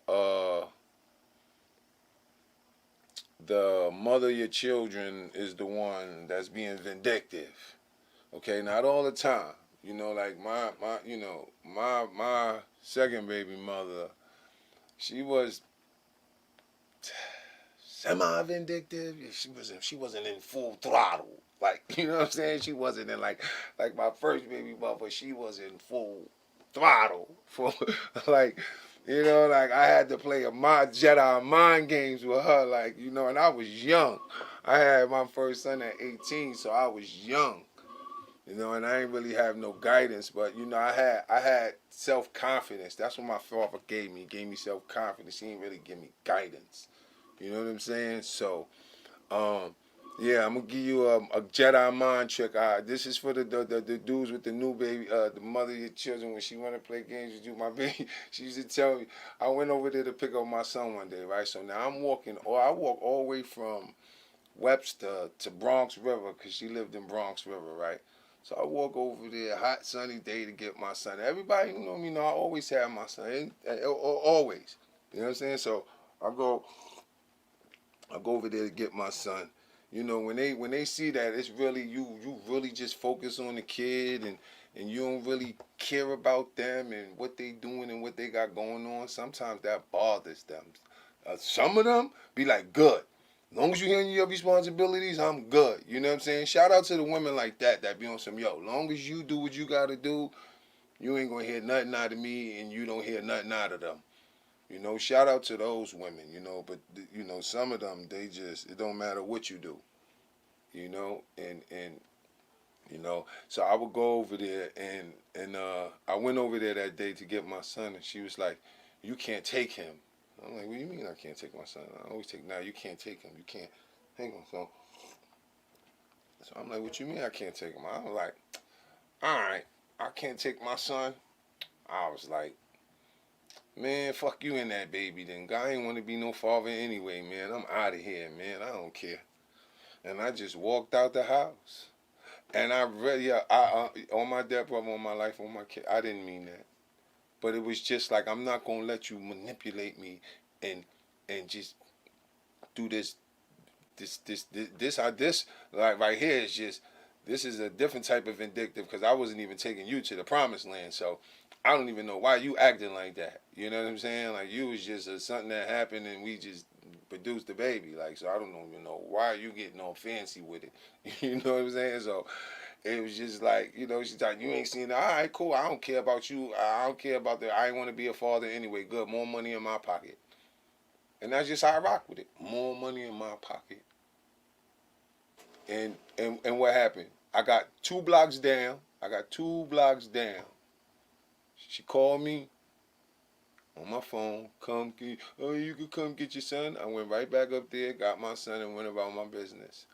mother of your children is the one that's being vindictive. Okay, not all the time. You know, like my second baby mother, she was semi-vindictive. She wasn't in full throttle. Like, you know what I'm saying? She wasn't in like my first baby mother. She was in full throttle. Like, you know, like I had to play Jedi mind games with her. Like, you know, and I was young. I had my first son at 18, so I was young. You know, and I ain't really have no guidance, but you know, I had self-confidence. That's what my father gave me. He gave me self-confidence. He didn't really give me guidance. You know what I'm saying? So, yeah, I'm gonna give you a Jedi mind trick. This is for the dudes with the new baby, the mother of your children. When she wanna play games with you, my baby, she used to tell me. I went over there to pick up my son one day, right? So now I walk all the way from Webster to Bronx River, because she lived in Bronx River, right? So I walk over there, hot sunny day, to get my son. Everybody who know me know I always have my son, always. You know what I'm saying? So I go over there to get my son. You know, when they see that, it's really you really just focus on the kid, and you don't really care about them and what they doing and what they got going on. Sometimes that bothers them. Some of them be like, good. As long as you're hearing your responsibilities, I'm good. You know what I'm saying? Shout out to the women like that be on some, yo, long as you do what you got to do, you ain't going to hear nothing out of me, and you don't hear nothing out of them. You know, shout out to those women, you know, but, you know, some of them, it don't matter what you do, you know, and you know, so I would go over there, and I went over there that day to get my son, and she was like, you can't take him. I'm like, what do you mean I can't take my son? I always take, you can't take him. You can't take him. So I'm like, what you mean I can't take him? I was like, all right, I can't take my son. I was like, man, fuck you and that baby then. God ain't want to be no father anyway, man. I'm out of here, man. I don't care. And I just walked out the house. And I really, on my dead brother, on my life, on my kid, I didn't mean that. But it was just like, I'm not going to let you manipulate me and just do this like right here is just, this is a different type of vindictive, because I wasn't even taking you to the promised land. So I don't even know why you acting like that. You know what I'm saying? Like, you was just something that happened and we just produced the baby. Like, so I don't even know why you getting all fancy with it. You know what I'm saying? So it was just like, you know, she's like, you ain't seen it. All right, cool. I don't care about you. I don't care about that. I ain't want to be a father anyway. Good. More money in my pocket. And that's just how I rock with it. More money in my pocket. And what happened? I got 2 blocks down. She called me on my phone. You could come get your son. I went right back up there, got my son, and went about my business.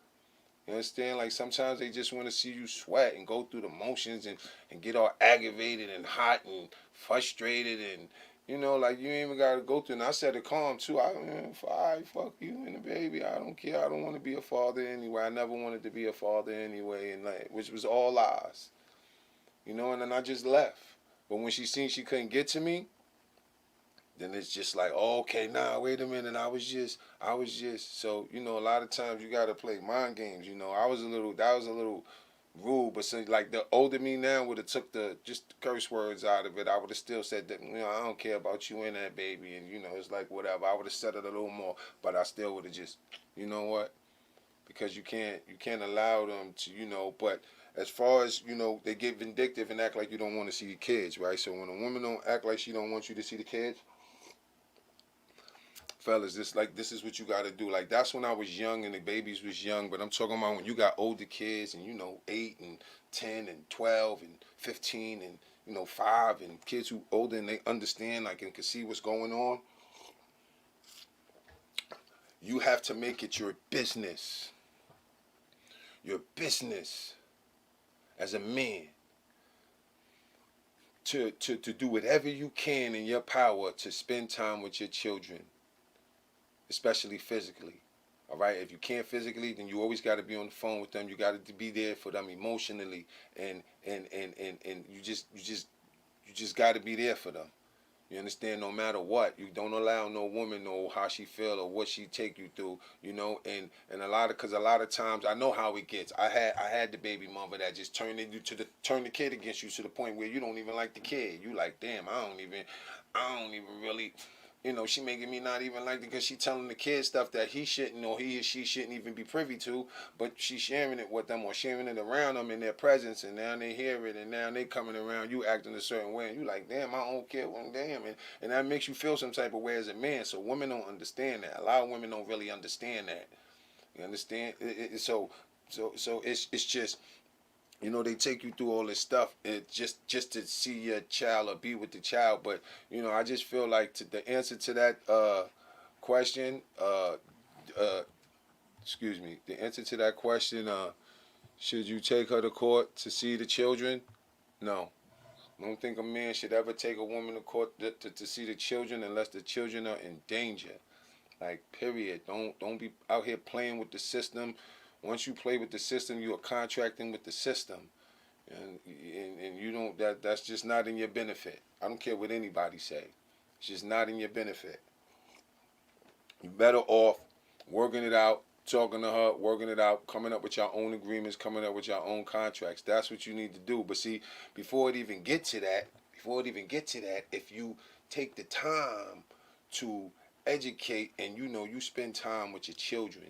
You understand? Like, sometimes they just want to see you sweat and go through the motions and get all aggravated and hot and frustrated, and, you know, like, you ain't even got to go through. And I said to calm, too. Fuck you and the baby. I don't care. I don't want to be a father anyway. I never wanted to be a father anyway, and like, which was all lies. You know, and then I just left. But when she seen she couldn't get to me, then it's just like, oh, okay, wait a minute. I was just, so, you know, a lot of times you got to play mind games, you know. That was a little rude, but since like the older me now would have took the just the curse words out of it, I would have still said that, I don't care about you and that baby, and it's like whatever. I would have said it a little more, but I still would have just, you know what? Because you can't allow them to, but as far as, they get vindictive and act like you don't want to see the kids, right? So when a woman don't act like she don't want you to see the kids, fellas, this is what you got to do. Like, that's when I was young and the babies was young, but I'm talking about when you got older kids and 8 and 10 and 12 and 15 and 5, and kids who older and they understand, like, and can see what's going on. You have to make it your business as a man to do whatever you can in your power to spend time with your children, especially physically. All right, if you can't physically, then you always got to be on the phone with them. You got to be there for them emotionally, and you just got to be there for them. You understand? No matter what, you don't allow no woman know how she feel or what she take you through. And because a lot of times I know how it gets. I had the baby mother that just turn the kid against you to the point where you don't even like the kid. You like, damn, I don't even really. She making me not even like it because she telling the kid stuff that he shouldn't or he or she shouldn't even be privy to, but she's sharing it with them or sharing it around them in their presence, and now they hear it, and now they coming around you acting a certain way, and you like, damn, I don't care, well, damn, and that makes you feel some type of way as a man. So women don't understand that. A lot of women don't really understand that. You understand? So it's just. They take you through all this stuff just to see your child or be with the child. But, I just feel like the answer to that question, the answer to that question, should you take her to court to see the children? No. I don't think a man should ever take a woman to court to see the children unless the children are in danger. Like, period. Don't be out here playing with the system. Once you play with the system, you are contracting with the system, and you don't. That's just not in your benefit. I don't care what anybody say. It's just not in your benefit. You better off working it out, talking to her, working it out, coming up with your own agreements, coming up with your own contracts. That's what you need to do. But see, before it even get to that, if you take the time to educate and you spend time with your children,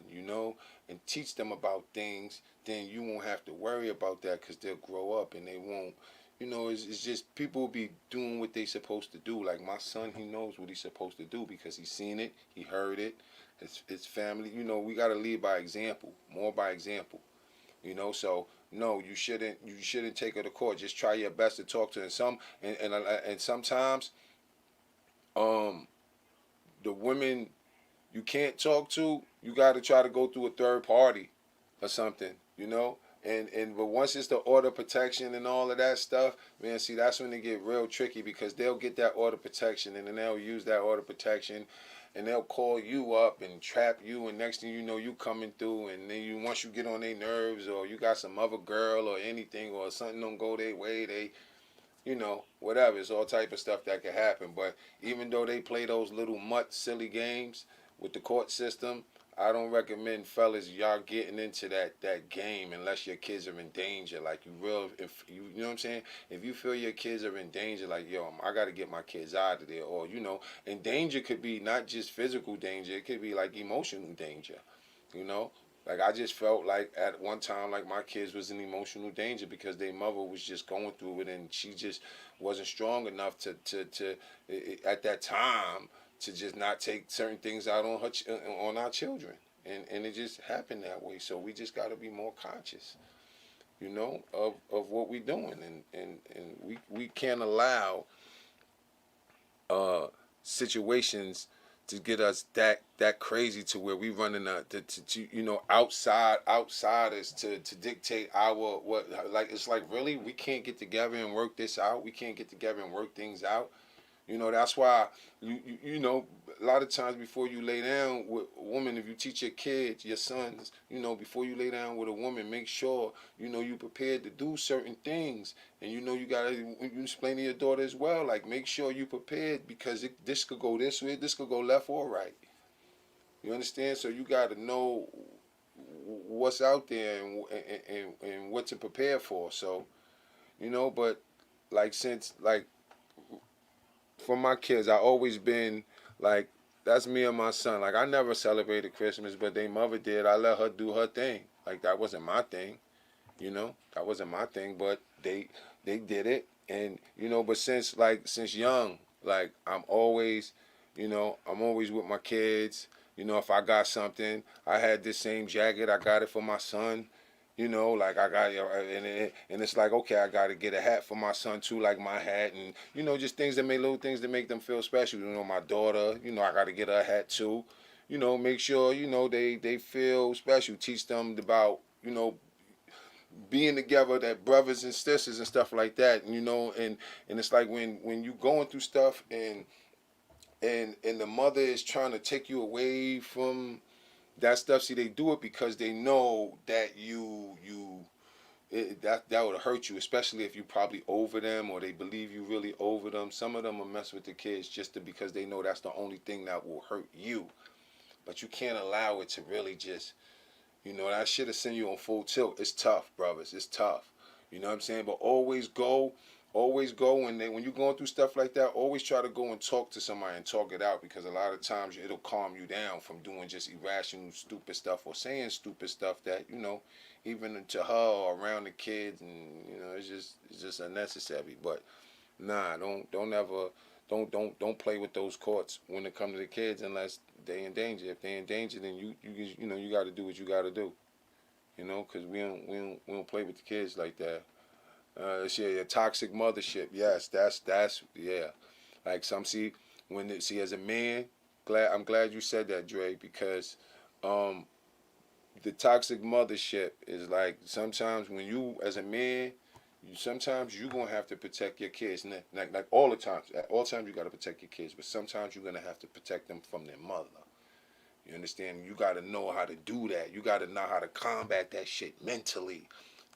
and teach them about things, then you won't have to worry about that because they'll grow up and they won't. It's just people will be doing what they supposed to do. Like my son, he knows what he's supposed to do because he's seen it, he heard it. His family, we got to lead by example, more by example. So no, you shouldn't take her to court. Just try your best to talk to her. And sometimes, the women you can't talk to, you got to try to go through a third party or something, but once it's the order protection and all of that stuff, man, see, that's when they get real tricky because they'll get that order protection and then they'll use that order protection and they'll call you up and trap you, and next thing you know, you coming through, and then once you get on their nerves or you got some other girl or anything or something don't go their way, they whatever. It's all type of stuff that can happen. But even though they play those little silly games with the court system, I don't recommend fellas y'all getting into that game unless your kids are in danger. Like if you know what I'm saying? If you feel your kids are in danger, like, yo, I got to get my kids out of there. Or, and danger could be not just physical danger. It could be like emotional danger, Like I just felt like at one time like my kids was in emotional danger because their mother was just going through it and she just wasn't strong enough to at that time to just not take certain things out on our children, and it just happened that way. So we just got to be more conscious, of what we're doing, and we can't allow situations to get us that crazy to where we running outsiders to dictate our it's like, really, we can't get together and work this out. We can't get together and work things out. That's why a lot of times before you lay down with a woman, if you teach your kids, your sons, before you lay down with a woman, make sure you prepared to do certain things, and you gotta you explain to your daughter as well, like, make sure you prepared because this could go this way, this could go left or right. You understand? So you gotta know what's out there and what to prepare for. So, but like since like for my kids, I always been like that's me and my son. Like I never celebrated Christmas, but they mother did. I let her do her thing. Like that wasn't my thing, that wasn't my thing. But they did it, and But since young, like I'm always with my kids. If I got something, I had this same jacket. I got it for my son. Like I got, and it's like, okay, I got to get a hat for my son too, like my hat, and just little things that make them feel special. My daughter, I got to get her a hat too. Make sure they feel special. Teach them about being together, that brothers and sisters and stuff like that. And it's like when you going through stuff and the mother is trying to take you away from that stuff. See, they do it because they know that that would hurt you, especially if you probably over them or they believe you really over them. Some of them will mess with the kids because they know that's the only thing that will hurt you. But you can't allow it to really just, that shit will send you on full tilt. It's tough, brothers. It's tough. You know what I'm saying? But always go when you're going through stuff like that, always try to go and talk to somebody and talk it out, because a lot of times it'll calm you down from doing just irrational, stupid stuff or saying stupid stuff that, even to her or around the kids, and it's just unnecessary. But nah, don't play with those courts when it comes to the kids unless they in danger. If they in danger, then you got to do what you got to do. Because we don't play with the kids like that. A toxic mothership. Yes, that's yeah. Like as a man, I'm glad you said that, Dre, because the toxic mothership is like sometimes when you as a man, sometimes you're gonna have to protect your kids. Like all the times, at all times you gotta protect your kids, but sometimes you're gonna have to protect them from their mother. You understand? You gotta know how to do that. You gotta know how to combat that shit mentally.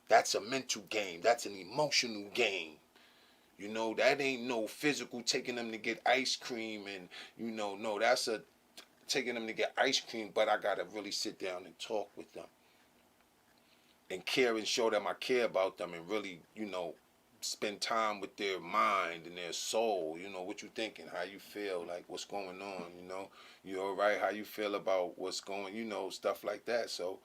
That's a mental game. That's an emotional game. That ain't no physical taking them to get ice cream and, no, that's a taking them to get ice cream, but I got to really sit down and talk with them and care and show them I care about them and really, spend time with their mind and their soul. What you thinking, how you feel, like what's going on, you all right, how you feel about what's going, stuff like that. So,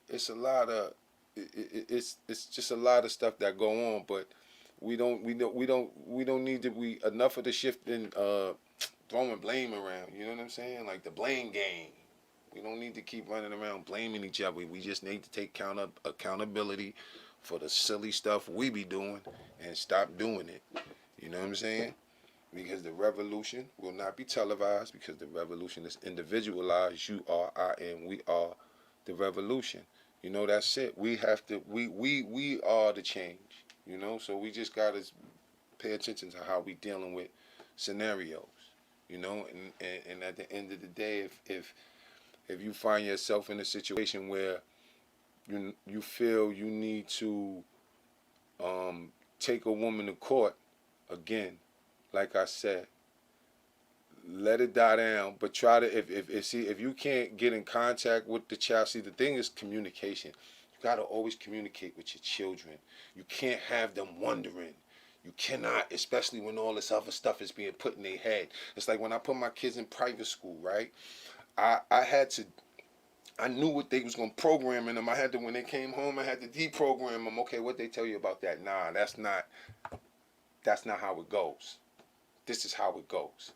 it's a lot of, it's just a lot of stuff that go on, but we don't need to be enough of the shifting, throwing blame around. You know what I'm saying? Like the blame game. We don't need to keep running around blaming each other. We just need to take accountability for the silly stuff we be doing and stop doing it. You know what I'm saying? Because the revolution will not be televised, because the revolution is individualized. You are, I am, we are the revolution. That's it. We have to, we are the change, so we just got to pay attention to how we dealing with scenarios, and at the end of the day, if you find yourself in a situation where you feel you need to take a woman to court, again, like I said, let it die down, but try to if you can't get in contact with the child. See, the thing is communication. You got to always communicate with your children. You can't have them wondering. You cannot, especially when all this other stuff is being put in their head. It's like when I put my kids in private school, right? I knew what they was gonna program in them. I had to, when they came home, I had to deprogram them. Okay, what they tell you about that? Nah, that's not how it goes. This is how it goes.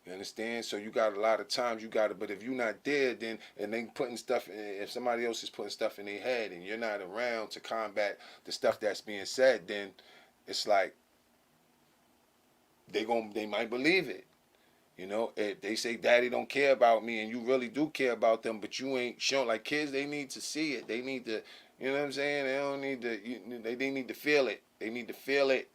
You understand? So you got a lot of times but if you're not there, then, and they putting stuff in, if somebody else is putting stuff in their head and you're not around to combat the stuff that's being said, then it's like they might believe it. If they say daddy don't care about me and you really do care about them, but you ain't shown, like kids, they need to see it. They need to, you know what I'm saying? They don't need to, they need to feel it. They need to feel it.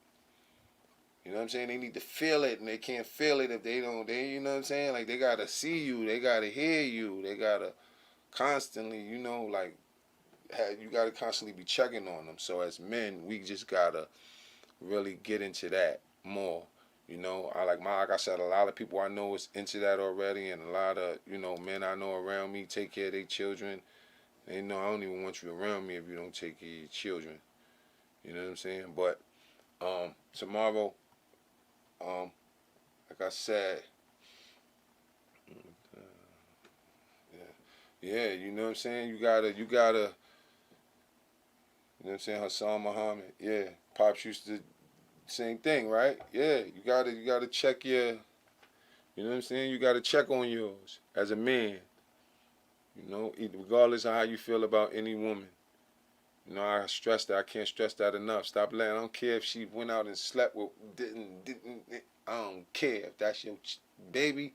You know what I'm saying? They need to feel it, and they can't feel it if they don't. You know what I'm saying? Like, they got to see you. They got to hear you. They got to constantly, you got to constantly be checking on them. So as men, we just got to really get into that more. Like I said, a lot of people I know is into that already, and a lot of, men I know around me take care of their children, They know I don't even want you around me if you don't take care of your children. You know what I'm saying? But tomorrow, like I said, yeah, you know what I'm saying? You gotta, you know what I'm saying? Hassan Muhammad, yeah. Pops used to, same thing, right? Yeah, you gotta check your, you know what I'm saying? You gotta check on yours as a man. You know, regardless of how you feel about any woman. You know, I stress that. I can't stress that enough. Stop letting. I don't care if she went out and slept with, didn't. I don't care if that's your baby.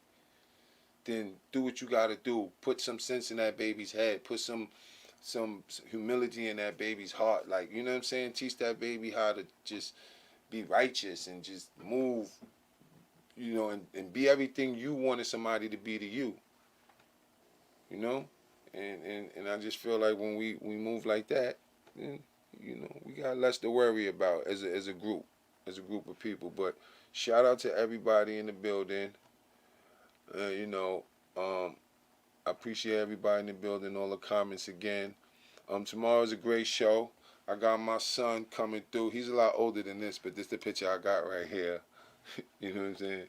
Then do what you gotta do. Put some sense in that baby's head. Put some humility in that baby's heart. Like, you know what I'm saying? Teach that baby how to just be righteous and just move. You know, and be everything you wanted somebody to be to you. You know, and I just feel like when we move like that, then, you know, we got less to worry about as a group of people. But shout out to everybody in the building. You know, I appreciate everybody in the building. All the comments again. Tomorrow's a great show. I got my son coming through. He's a lot older than this, but this is the picture I got right here. You know what I'm saying?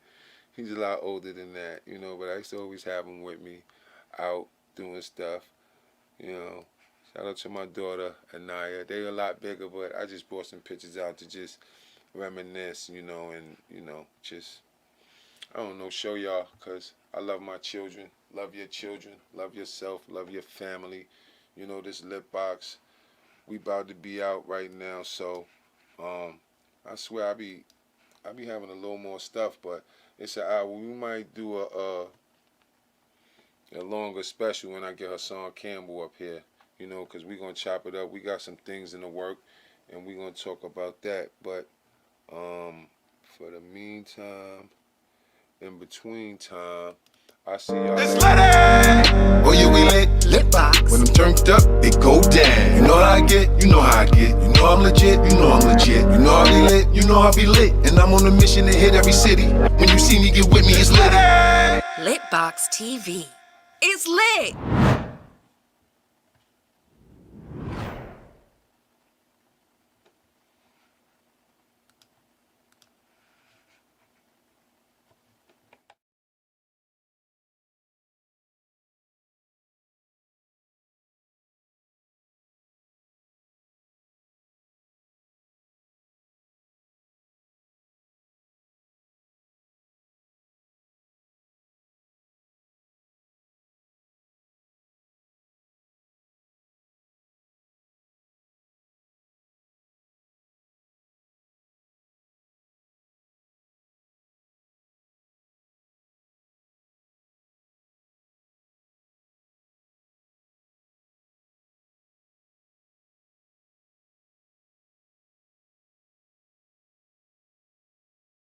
He's a lot older than that. You know, but I used to always have him with me, out doing stuff. You know, shout out to my daughter Anaya. They a lot bigger, but I just brought some pictures out to just reminisce, you know, and, you know, just, I don't know, show y'all, because I love my children. Love your children. Love yourself. Love your family. You know, this lip box, we about to be out right now, so I swear I be having a little more stuff, but it's an hour. We might do a longer special when I get Hassan Campbell up here, you know, because we're going to chop it up. We got some things in the work, and we're going to talk about that. But for the meantime, in between time, I see y'all. This lady! Oh yeah, we lit box. When I'm turned up, it go down. You know how I get, you know how I get. You know I'm legit, you know I'm legit. You know I be lit, you know I be lit. And I'm on a mission to hit every city. When you see me, get with me, it's lit. Litbox TV. It's lit.